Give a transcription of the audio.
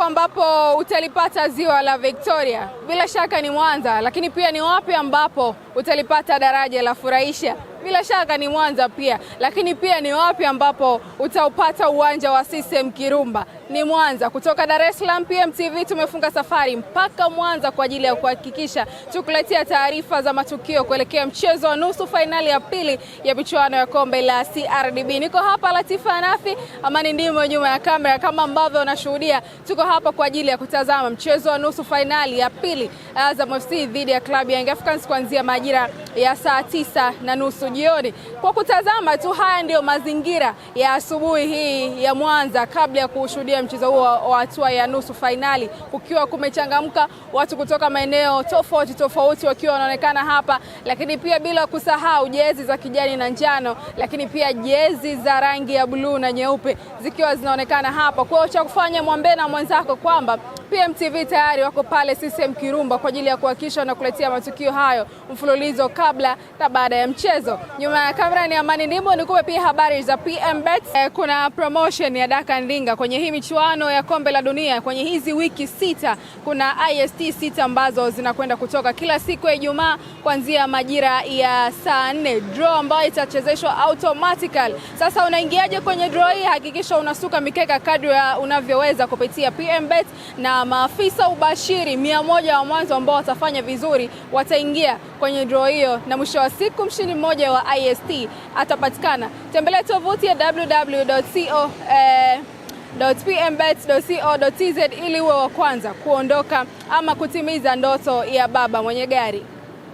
ambapo utalipata ziwa la Victoria? Bila shaka ni Mwanza. Lakini pia ni wapi ambapo utalipata daraja la Furahisha? Bila shaka ni Mwanza pia. Lakini pia ni wapi ambapo utaupata uwanja wa CCM Kirumba? Ni Mwanza. Kutoka Dar es Salaam, PMTV tumefunga safari mpaka Mwanza kwa ajili ya kuhakikisha tukuletea taarifa za matukio kuelekea mchezo wa nusu fainali ya pili ya michuano ya kombe la CRDB. Niko hapa Latifa Nafi, Amani ndimo nyuma ya kamera. Kama ambavyo unashuhudia, tuko hapa kwa ajili ya kutazama mchezo wa nusu fainali ya pili, Azam FC dhidi ya klabu ya Young Africans kuanzia majira ya saa 9:30 jioni. Kwa kutazama tu, haya ndio mazingira ya asubuhi hii ya Mwanza kabla ya kushuhudia mchezo huo wa hatua ya nusu fainali, ukiwa kumechangamka, watu kutoka maeneo tofauti wakiwa wanaonekana hapa, lakini pia bila kusahau jezi za kijani na njano, lakini pia jezi za rangi ya bluu na nyeupe zikiwa zinaonekana hapa. Kwa hiyo cha kufanya, mwambie na mwenzako kwamba PMTV tayari wako pale CCM Kirumba kwa ajili ya kuhakikisha na kuletea matukio hayo mfululizo kabla na baada ya mchezo. Nyuma ya kamera ni Amani Ndimbo, nikupe pia habari za PMBet. Kuna promotion ya Daka Ndinga kwenye hii michuano ya kombe la dunia. Kwenye hizi wiki 6 kuna IST 6 ambazo zinakwenda kutoka kila siku ya Ijumaa kuanzia majira ya saa 4, draw ambayo itachezeshwa automatically. Sasa unaingiaje kwenye draw hii? Hakikisha unasuka mikeka kadri unavyoweza kupitia PMBet, na maafisa ubashiri 100 wa mwanzo ambao watafanya vizuri wataingia kwenye draw hiyo, na mwisho wa siku mshindi mmoja wa IST atapatikana. Tembelea tovuti ya www.pmbet.co.tz ili uwe wa kwanza kuondoka ama kutimiza ndoto ya baba mwenye gari.